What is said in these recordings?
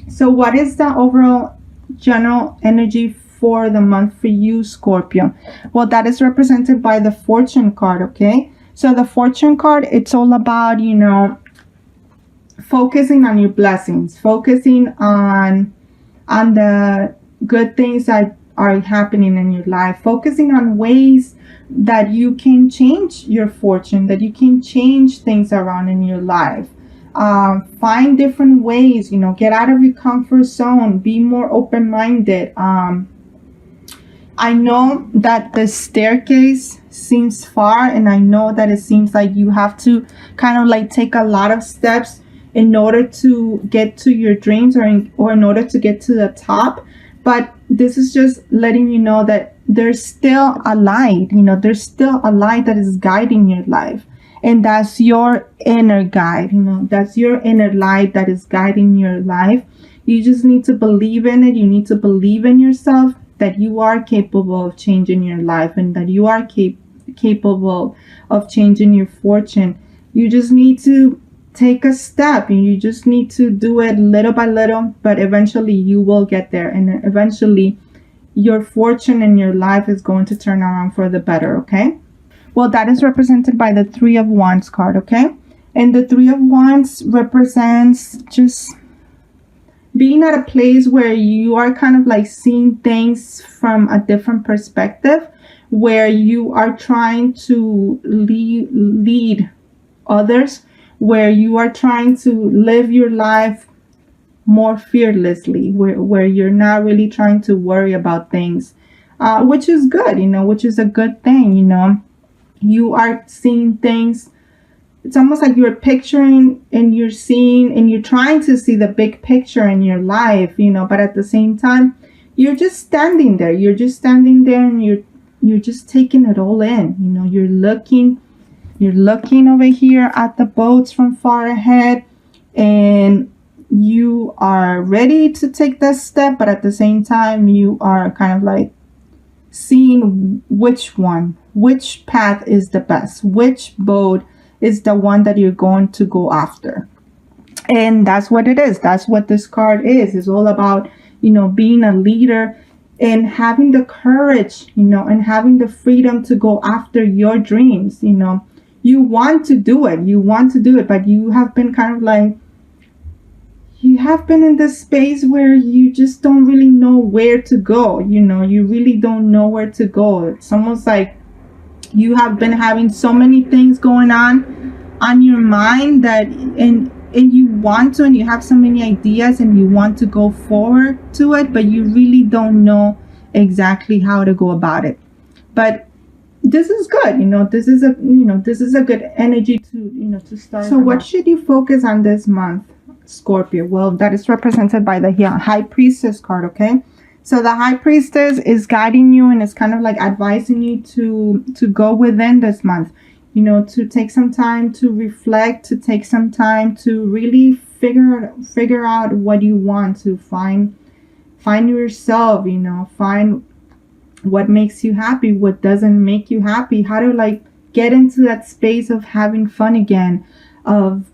So what is the overall general energy for the month for you, Scorpio? Well, that is represented by the fortune card, okay? So the fortune card, it's all about, focusing on your blessings, focusing on the good things that are happening in your life, focusing on ways that you can change your fortune, that you can change things around in your life. Find different ways, get out of your comfort zone, be more open minded. I know that the staircase seems far, and I know that it seems like you have to kind of like take a lot of steps in order to get to your dreams, or in order to get to the top. But this is just letting you know that there's still a light, there's still a light that is guiding your life. And that's your inner guide, that's your inner light that is guiding your life. You just need to believe in it. You need to believe in yourself, that you are capable of changing your life, and that you are capable of changing your fortune. You just need to take a step, and you just need to do it little by little, but eventually you will get there, and eventually your fortune in your life is going to turn around for the better, okay? Well, that is represented by the Three of Wands card, okay? And the Three of Wands represents just being at a place where you are kind of like seeing things from a different perspective, where you are trying to lead others, where you are trying to live your life more fearlessly, where you're not really trying to worry about things, which is good, which is a good thing. You are seeing things. It's almost like you're picturing, and you're seeing, and you're trying to see the big picture in your life, but at the same time, you're just standing there. You're just standing there, and you're just taking it all in. You're looking over here at the boats from far ahead, and you are ready to take that step, but at the same time, you are kind of like seeing which path is the best, which boat is the one that you're going to go after. And that's what it is. That's what this card is. It's all about, being a leader and having the courage, and having the freedom to go after your dreams. You want to do it. You want to do it, but you have been kind of like, you have been in this space where you just don't really know where to go. You really don't know where to go. It's almost like you have been having so many things going on your mind, that and you want to, and you have so many ideas, and you want to go forward to it, but you really don't know exactly how to go about it. But this is good. This is a good energy to start. So what should you focus on this month, Scorpio? Well, that is represented by the High Priestess card, okay? So the High Priestess is guiding you, and it's kind of like advising you to go within this month, to take some time to reflect, to take some time to really figure out what you want, to find yourself, find what makes you happy, what doesn't make you happy, how to like get into that space of having fun again, of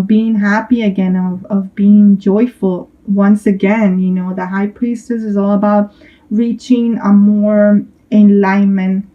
being happy again, of being joyful once again. The High Priestess is all about reaching a more enlightenment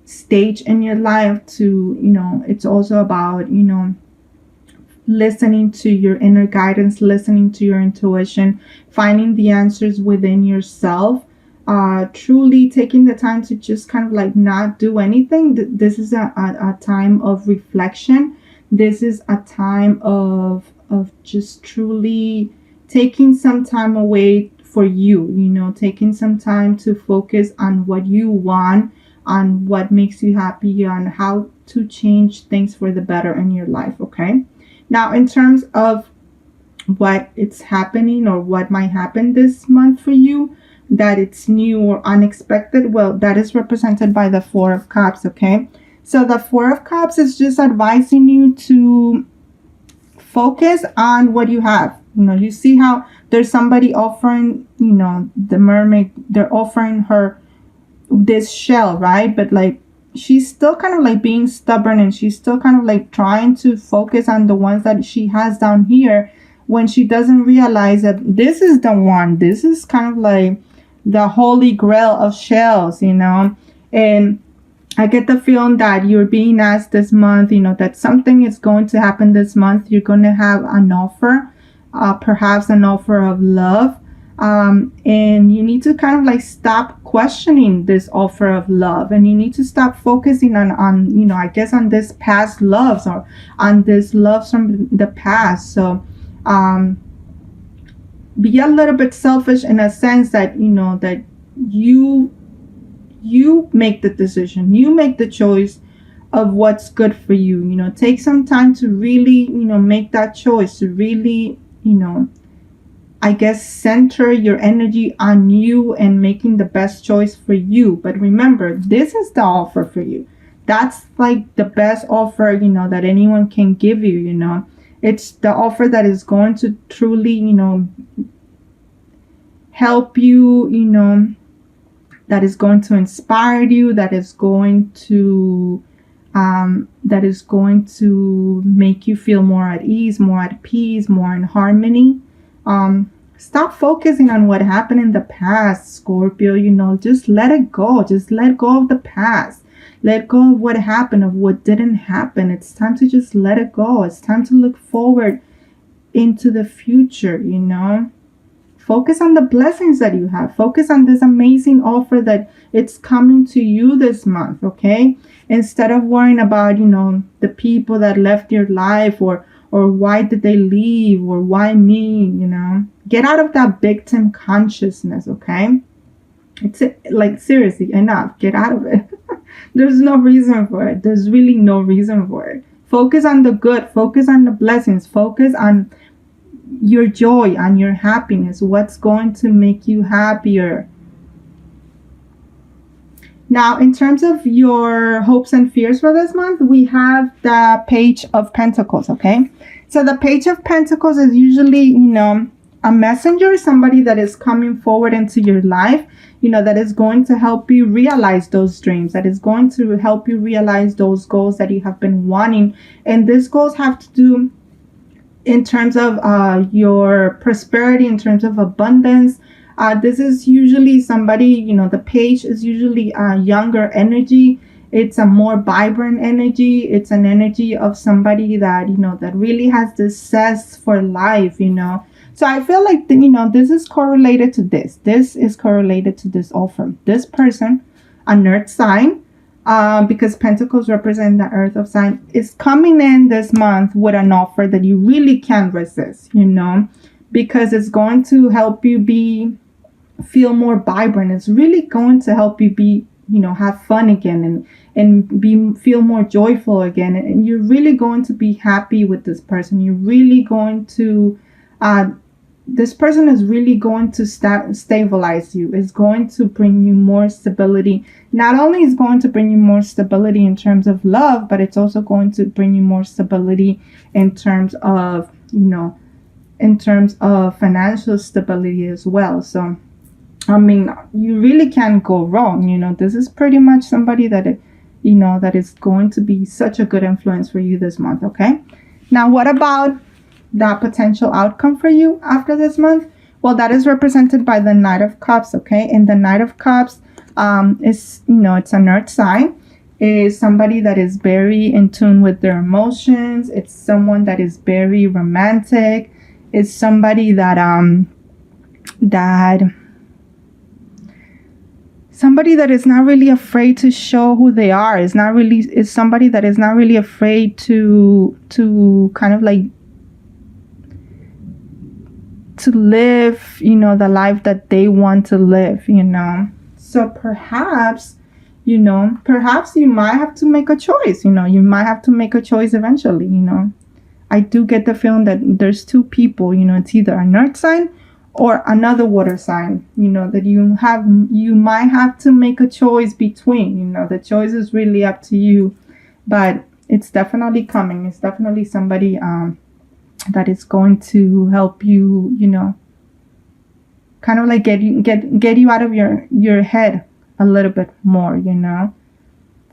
stage in your life. It's also about listening to your inner guidance, listening to your intuition, finding the answers within yourself, truly taking the time to just kind of like not do anything. This is a time of reflection. This is a time of just truly taking some time away for you, taking some time to focus on what you want, on what makes you happy, on how to change things for the better in your life, okay? Now, in terms of what it's happening or what might happen this month for you, that it's new or unexpected, well, that is represented by the Four of Cups, okay? So the Four of Cups is just advising you to focus on what you have. You see how there's somebody offering, the mermaid, they're offering her this shell, right? But like, she's still kind of like being stubborn, and she's still kind of like trying to focus on the ones that she has down here, when she doesn't realize that this is the one. This is kind of like the holy grail of shells, and I get the feeling that you're being asked this month, that something is going to happen this month. You're going to have an offer, perhaps an offer of love. And you need to kind of like stop questioning this offer of love, and you need to stop focusing on I guess on this past loves, or on this loves from the past. So be a little bit selfish in a sense that that you make the decision, you make the choice of what's good for you. Take some time to really make that choice, to really I guess center your energy on you and making the best choice for you. But remember, this is the offer for you. That's like the best offer that anyone can give you. It's the offer that is going to truly help you, that is going to inspire you, that is going to make you feel more at ease, more at peace, more in harmony. Stop focusing on what happened in the past, Scorpio. Just let it go. Just let go of the past. Let go of what happened, of what didn't happen. It's time to just let it go. It's time to look forward into the future. Focus on the blessings that you have. Focus on this amazing offer that it's coming to you this month, okay? Instead of worrying about, the people that left your life, or why did they leave, or why me, Get out of that victim consciousness, okay? It's like, seriously, enough. Get out of it. There's no reason for it. There's really no reason for it. Focus on the good. Focus on the blessings. Focus on your joy, on your happiness. What's going to make you happier? Now, in terms of your hopes and fears for this month, we have the Page of Pentacles, okay? So the Page of Pentacles is usually, a messenger, somebody that is coming forward into your life, that is going to help you realize those dreams, that is going to help you realize those goals that you have been wanting. And these goals have to do in terms of your prosperity, in terms of abundance. This is usually somebody, the page is usually a younger energy. It's a more vibrant energy. It's an energy of somebody that, that really has this zest for life, So I feel like, this is correlated to this. This is correlated to this offer. This person, an earth sign, because Pentacles represent the earth of sign, is coming in this month with an offer that you really can't resist, because it's going to help you feel more vibrant. It's really going to help you have fun again, and feel more joyful again. And you're really going to be happy with this person. You're really going to, this person is really going to stabilize you. It's going to bring you more stability. Not only is going to bring you more stability in terms of love, but it's also going to bring you more stability in terms of, financial stability as well. So, you really can't go wrong. This is pretty much somebody that, that is going to be such a good influence for you this month, okay? Now, what about that potential outcome for you after this month? Well, that is represented by the Knight of Cups, okay? And the Knight of Cups is, it's an earth sign. Is somebody that is very in tune with their emotions. It's someone that is very romantic. It's somebody that somebody that is not really afraid to show who they are. Is somebody that is not really afraid to kind of like to live, the life that they want to live, So perhaps you might have to make a choice, you might have to make a choice eventually, I do get the feeling that there's two people, it's either an earth sign or another water sign, that you might have to make a choice between, the choice is really up to you, but it's definitely coming. It's definitely somebody, that is going to help you, kind of like get you out of your head a little bit more,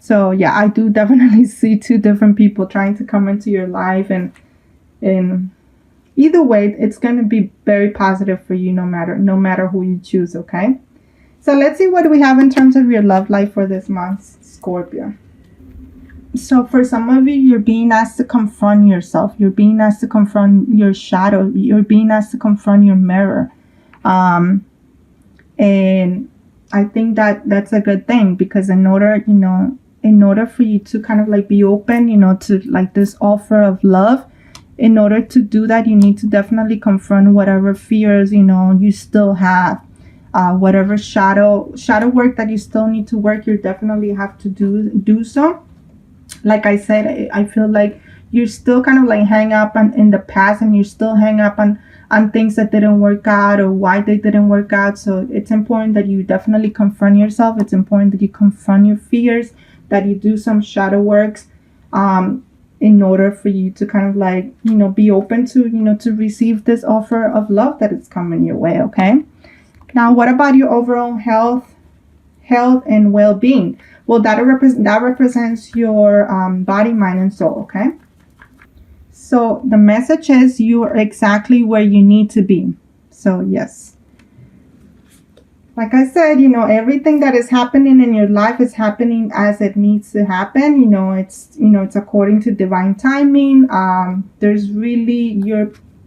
So yeah, I do definitely see two different people trying to come into your life and either way, it's going to be very positive for you, no matter who you choose. Okay, so let's see what we have in terms of your love life for this month, Scorpio. So for some of you, you're being asked to confront yourself. You're being asked to confront your shadow. You're being asked to confront your mirror. And I think that that's a good thing, because in order for you to kind of like be open, to like this offer of love, in order to do that, you need to definitely confront whatever fears, you still have. Whatever shadow work that you still need to work, you definitely have to do so. Like I said, I feel like you're still kind of like hang up in the past, and you're still hang up on things that didn't work out or why they didn't work out. So it's important that you definitely confront yourself. It's important that you confront your fears, that you do some shadow works, in order for you to kind of like, be open to, to receive this offer of love that is coming your way. Okay. Now, what about your overall health and well-being? Well, that represents your body, mind, and soul. Okay. So the message is you are exactly where you need to be. So yes, like I said, everything that is happening in your life is happening as it needs to happen. It's according to divine timing. There's really,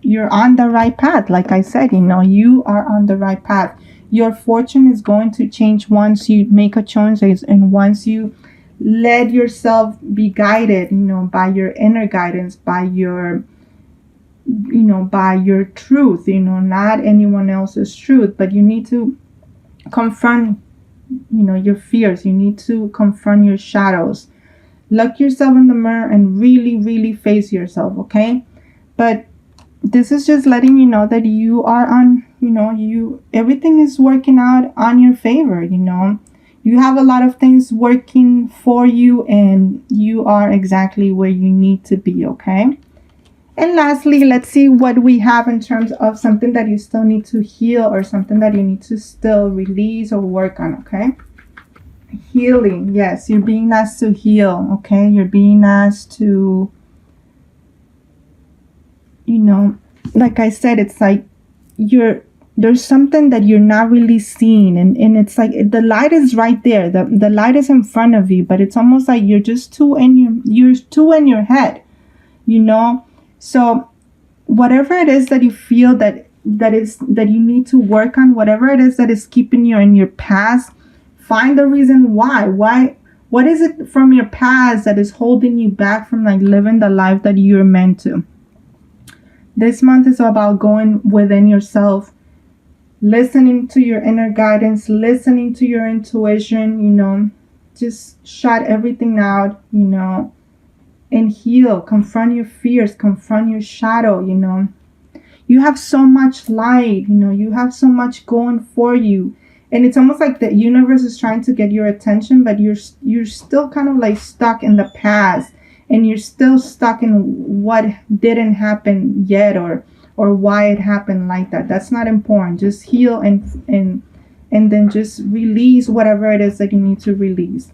you're on the right path. Like I said, you are on the right path. Your fortune is going to change once you make a choice, and once you let yourself be guided, by your inner guidance, by your truth, not anyone else's truth. But you need to confront, your fears. You need to confront your shadows. Look yourself in the mirror and really, really face yourself. Okay. But this is just letting you know that you are on, everything is working out on your favor. You have a lot of things working for you, and you are exactly where you need to be. Okay. And lastly, let's see what we have in terms of something that you still need to heal, or something that you need to still release or work on. Okay. Healing. Yes, you're being asked to heal. Okay. You're being asked to, like I said, it's like there's something that you're not really seeing, and it's like the light is right there. The light is in front of you, but it's almost like you're too in your head, So whatever it is that you feel that you need to work on, whatever it is that is keeping you in your past, find the reason why. What is it from your past that is holding you back from like living the life that you're meant to? This month is about going within yourself, listening to your inner guidance, listening to your intuition, just shut everything out, and heal. Confront your fears, confront your shadow. You have so much light, you have so much going for you. And it's almost like the universe is trying to get your attention, but you're still kind of like stuck in the past. And you're still stuck in what didn't happen yet, or why it happened like that. That's not important. Just heal and then just release whatever it is that you need to release.